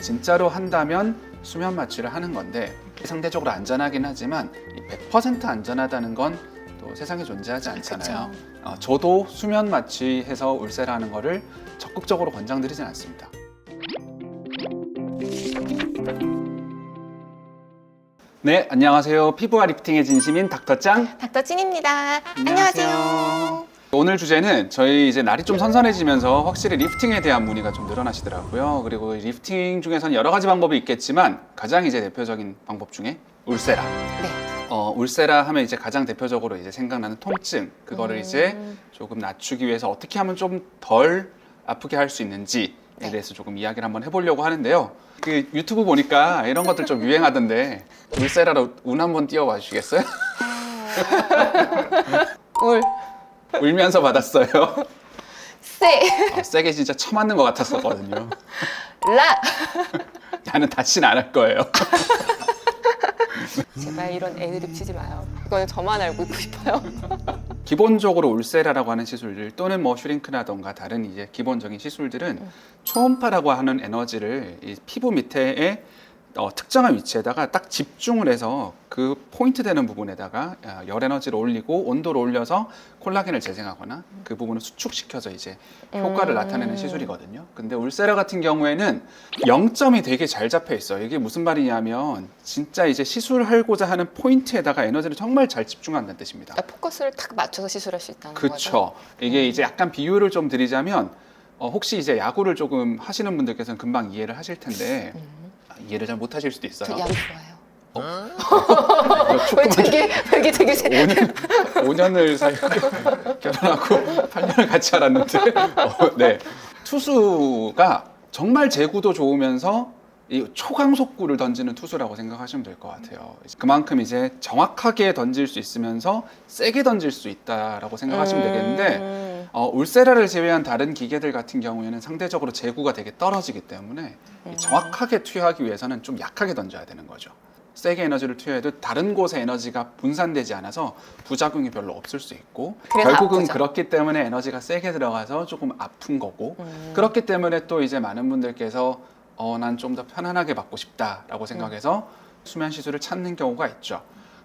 진짜로 한다면 수면 마취를 하는 건데 상대적으로 안전하긴 하지만 100% 안전하다는 건 또 세상에 존재하지 않잖아요. 저도 수면 마취해서 울세라는 거를 적극적으로 권장드리진 않습니다. 네, 안녕하세요. 피부와 리프팅의 진심인 닥터짱 닥터찐입니다. 안녕하세요. 오늘 주제는 저희 이제 날이 좀 선선해지면서 확실히 리프팅에 대한 문의가 좀 늘어나시더라고요. 그리고 리프팅 중에서는 여러 가지 방법이 있겠지만 가장 이제 대표적인 방법 중에 울세라. 네. 울세라 하면 이제 가장 대표적으로 이제 생각나는 통증, 그거를 이제 조금 낮추기 위해서 어떻게 하면 좀 덜 아프게 할 수 있는지에 네. 대해서 조금 이야기를 한번 해보려고 하는데요. 그 유튜브 보니까 이런 것들 좀 유행하던데 울세라로 운 한번 띄워봐 주시겠어요? 울면서 받았어요. 세게 진짜 쳐맞는 것 같았었거든요. 나는 다시는 안 할 거예요. 제발 이런 애드립 치지 마요. 이거는 저만 알고 있고 싶어요. 기본적으로 울세라라고 하는 시술들 또는 뭐 슈링크라던가 다른 이제 기본적인 시술들은 초음파라고 하는 에너지를 이 피부 밑에 특정한 위치에다가 딱 집중을 해서 그 포인트 되는 부분에다가 열 에너지를 올리고 온도를 올려서 콜라겐을 재생하거나 그 부분을 수축시켜서 이제 효과를 나타내는 시술이거든요. 근데 울세라 같은 경우에는 0점이 되게 잘 잡혀 있어요. 이게 무슨 말이냐면 진짜 이제 시술하고자 하는 포인트에다가 에너지를 정말 잘 집중한다는 뜻입니다. 그러니까 포커스를 딱 맞춰서 시술할 수 있다는 그쵸. 거죠. 이게 이제 약간 비유를 좀 드리자면 혹시 이제 야구를 조금 하시는 분들께서는 금방 이해를 하실 텐데 이해를 잘 못하실 수도 있어요. 저 야구 좋아해요. 왜 되게 5년을 사귀고 결혼하고 8년을 같이 알았는데 네. 투수가 정말 제구도 좋으면서 이 초강속구를 던지는 투수라고 생각하시면 될 것 같아요. 그만큼 이제 정확하게 던질 수 있으면서 세게 던질 수 있다라고 생각하시면 되겠는데 울세라를 제외한 다른 기계들 같은 경우에는 상대적으로 제구가 되게 떨어지기 때문에 정확하게 투여하기 위해서는 좀 약하게 던져야 되는 거죠. 세게 에너지를 투여해도 다른 곳에 에너지가 분산되지 않아서 부작용이 별로 없을 수 있고 결국은 아프죠. 그렇기 때문에 에너지가 세게 들어가서 조금 아픈 거고 그렇기 때문에 또 이제 많은 분들께서 난 좀 더 편안하게 받고 싶다라고 생각해서 수면 시술을 찾는 경우가 있죠.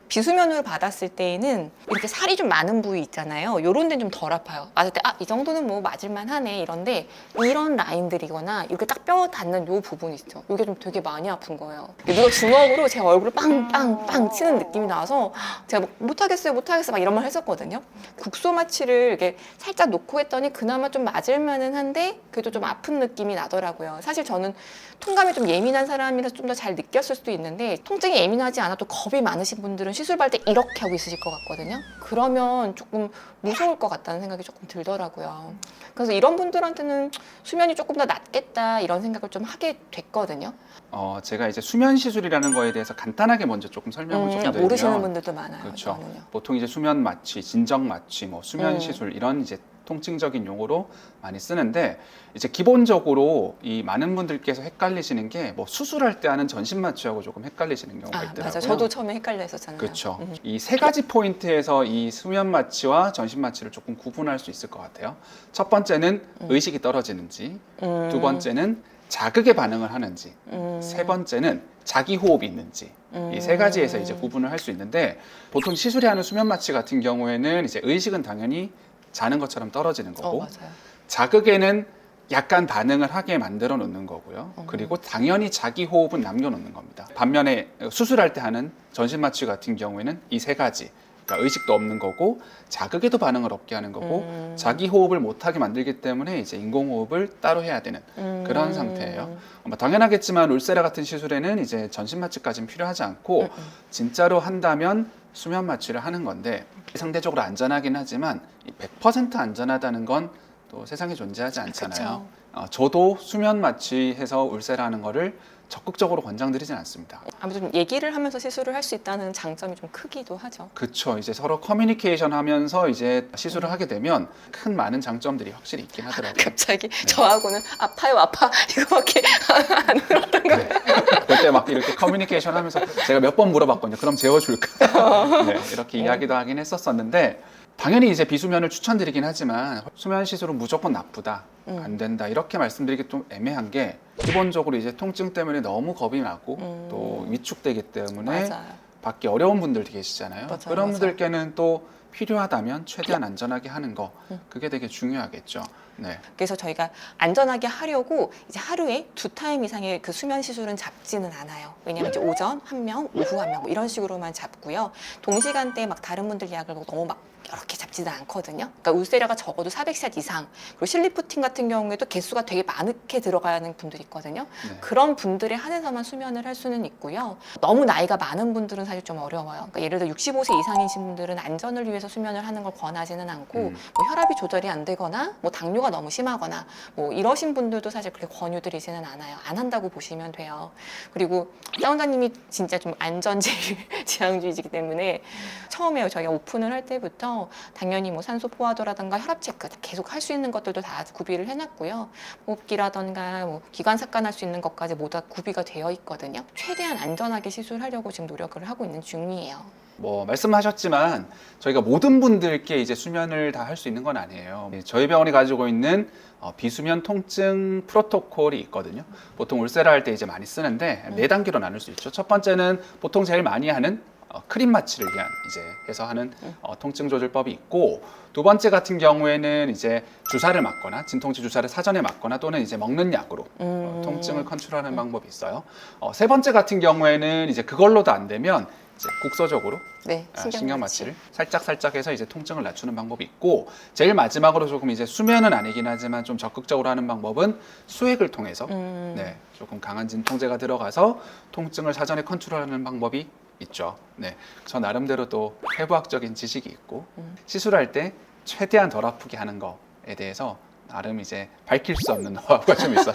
비수면으로 받았을 때에는 이렇게 살이 좀 많은 부위 있잖아요. 요런 데는 좀 덜 아파요. 맞을 때 이 정도는 뭐 맞을만 하네 이런데 이런 라인들이거나 이렇게 딱 뼈 닿는 요 부분 있죠. 이게 좀 되게 많이 아픈 거예요. 누가 주먹으로 제 얼굴을 빵빵빵 치는 느낌이 나서 제가 못하겠어요 막 이런 말 했었거든요. 국소 마취를 이렇게 살짝 놓고 했더니 그나마 좀 맞을만은 한데 그래도 좀 아픈 느낌이 나더라고요. 사실 저는 통감이 좀 예민한 사람이라서 좀 더 잘 느꼈을 수도 있는데 통증이 예민하지 않아도 겁이 많으신 분들은 시술 받을 때 이렇게 하고 있으실 것 같거든요. 그러면 조금 무서울 것 같다는 생각이 조금 들더라고요. 그래서 이런 분들한테는 수면이 조금 더 낫겠다 이런 생각을 좀 하게 됐거든요. 제가 이제 수면 시술이라는 거에 대해서 간단하게 먼저 조금 설명을 조금 드리면 모르시는 분들도 많아요. 그렇죠. 저는요. 보통 이제 수면 마취, 진정 마취, 뭐 수면 시술 이런 이제 통칭적인 용어로 많이 쓰는데 이제 기본적으로 이 많은 분들께서 헷갈리시는 게 뭐 수술할 때 하는 전신 마취하고 조금 헷갈리시는 경우가 있더라고요. 맞아. 저도 처음에 헷갈려 했었잖아요. 그렇죠. 이 세 가지 포인트에서 이 수면 마취와 전신 마취를 조금 구분할 수 있을 것 같아요. 첫 번째는 의식이 떨어지는지, 두 번째는 자극에 반응을 하는지, 세 번째는 자기 호흡이 있는지 이 세 가지에서 이제 구분을 할 수 있는데 보통 시술이 하는 수면 마취 같은 경우에는 이제 의식은 당연히 자는 것처럼 떨어지는 거고 맞아요. 자극에는 약간 반응을 하게 만들어 놓는 거고요. 그리고 당연히 자기 호흡은 남겨 놓는 겁니다. 반면에 수술할 때 하는 전신 마취 같은 경우에는 이 세 가지 그러니까 의식도 없는 거고 자극에도 반응을 없게 하는 거고 자기 호흡을 못하게 만들기 때문에 이제 인공호흡을 따로 해야 되는 그런 상태예요. 당연하겠지만 울세라 같은 시술에는 이제 전신 마취까지는 필요하지 않고 진짜로 한다면 수면 마취를 하는 건데 상대적으로 안전하긴 하지만 100% 안전하다는 건 또 세상에 존재하지 않잖아요. 저도 수면 마취해서 울세라 하는 거를 적극적으로 권장드리진 않습니다. 아무튼 얘기를 하면서 시술을 할 수 있다는 장점이 좀 크기도 하죠. 그렇죠. 이제 서로 커뮤니케이션 하면서 이제 시술을 하게 되면 큰 많은 장점들이 확실히 있긴 하더라고요. 갑자기 저하고는 아파요 아파 이거밖에 안 들었던 거예요. 그때 막 이렇게 커뮤니케이션 하면서 제가 몇 번 물어봤거든요. 그럼 재워줄까? 네, 이렇게 이야기도 하긴 했었었는데 당연히 이제 비수면을 추천드리긴 하지만 수면 시술은 무조건 나쁘다, 안 된다 이렇게 말씀드리기 좀 애매한 게 기본적으로 이제 통증 때문에 너무 겁이 나고 또 위축되기 때문에 맞아요. 받기 어려운 분들도 계시잖아요. 맞아요, 그런 맞아요. 분들께는 또 필요하다면 최대한 안전하게 하는 거 그게 되게 중요하겠죠. 네. 그래서 저희가 안전하게 하려고 이제 하루에 2타임 이상의 그 수면 시술은 잡지는 않아요. 왜냐면 이제 오전 한 명, 오후 한 명 뭐 이런 식으로만 잡고요. 동시간대에 막 다른 분들 예약을 너무 막 이렇게 잡지는 않거든요. 그러니까 울세라가 적어도 400샷 이상, 그리고 실리프팅 같은 경우에도 개수가 되게 많게 들어가는 분들이 있거든요. 네. 그런 분들에 한해서만 수면을 할 수는 있고요. 너무 나이가 많은 분들은 사실 좀 어려워요. 그러니까 예를 들어 65세 이상이신 분들은 안전을 위해서 수면을 하는 걸 권하지는 않고 뭐 혈압이 조절이 안 되거나 뭐 당뇨가 너무 심하거나 뭐 이러신 분들도 사실 그렇게 권유드리지는 않아요. 안 한다고 보시면 돼요. 그리고 사원장님이 진짜 좀 안전제일 지향주의이기 때문에 처음에 저희가 오픈을 할 때부터 당연히 뭐 산소 포화도라든가 혈압 체크 계속 할 수 있는 것들도 다 구비를 해놨고요. 호흡기라든가 뭐 기관 삭간할 수 있는 것까지 모두 다 구비가 되어 있거든요. 최대한 안전하게 시술하려고 지금 노력을 하고 있는 중이에요. 뭐 말씀하셨지만 저희가 모든 분들께 이제 수면을 다 할 수 있는 건 아니에요. 저희 병원이 가지고 있는 비수면 통증 프로토콜이 있거든요. 보통 울세라 할 때 이제 많이 쓰는데 4단계로 나눌 수 있죠. 첫 번째는 보통 제일 많이 하는 크림 마취를 위한 이제 해서 하는 통증 조절법이 있고, 두 번째 같은 경우에는 이제 주사를 맞거나 진통제 주사를 사전에 맞거나 또는 이제 먹는 약으로 통증을 컨트롤하는 방법이 있어요. 세 번째 같은 경우에는 이제 그걸로도 안 되면 이제 국소적으로 네, 신경 마취를 살짝 해서 이제 통증을 낮추는 방법이 있고, 제일 마지막으로 조금 이제 수면은 아니긴 하지만 좀 적극적으로 하는 방법은 수액을 통해서 네, 조금 강한 진통제가 들어가서 통증을 사전에 컨트롤하는 방법이 있죠. 네, 저 나름대로 또 해부학적인 지식이 있고 시술할 때 최대한 덜 아프게 하는 거에 대해서 나름 이제 밝힐 수 없는 노하우가 좀 있어서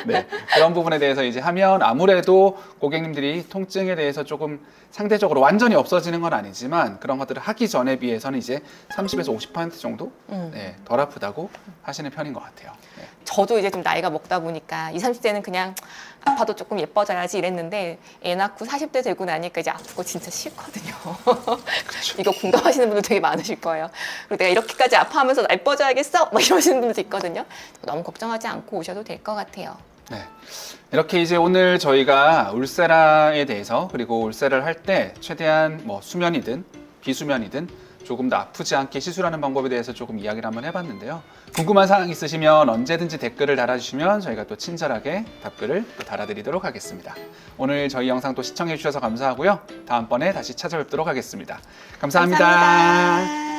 네, 그런 부분에 대해서 이제 하면 아무래도 고객님들이 통증에 대해서 조금 상대적으로 완전히 없어지는 건 아니지만 그런 것들을 하기 전에 비해서는 이제 30에서 50% 정도 네, 덜 아프다고 하시는 편인 것 같아요. 네. 저도 이제 좀 나이가 먹다 보니까 20, 30대는 그냥 아파도 조금 예뻐져야지 이랬는데 애 낳고 40대 되고 나니까 이제 아프고 진짜 싫거든요. 이거 공감하시는 분들 되게 많으실 거예요. 그리고 내가 이렇게까지 아파하면서 나 예뻐져야겠어? 막 이러시는 분들도 있거든요. 너무 걱정하지 않고 오셔도 될 것 같아요. 네. 이렇게 이제 오늘 저희가 울세라에 대해서, 그리고 울세라를 할 때 최대한 뭐 수면이든 비수면이든 조금 더 아프지 않게 시술하는 방법에 대해서 조금 이야기를 한번 해봤는데요. 궁금한 사항 있으시면 언제든지 댓글을 달아주시면 저희가 또 친절하게 답글을 또 달아드리도록 하겠습니다. 오늘 저희 영상 또 시청해주셔서 감사하고요. 다음번에 다시 찾아뵙도록 하겠습니다. 감사합니다. 감사합니다.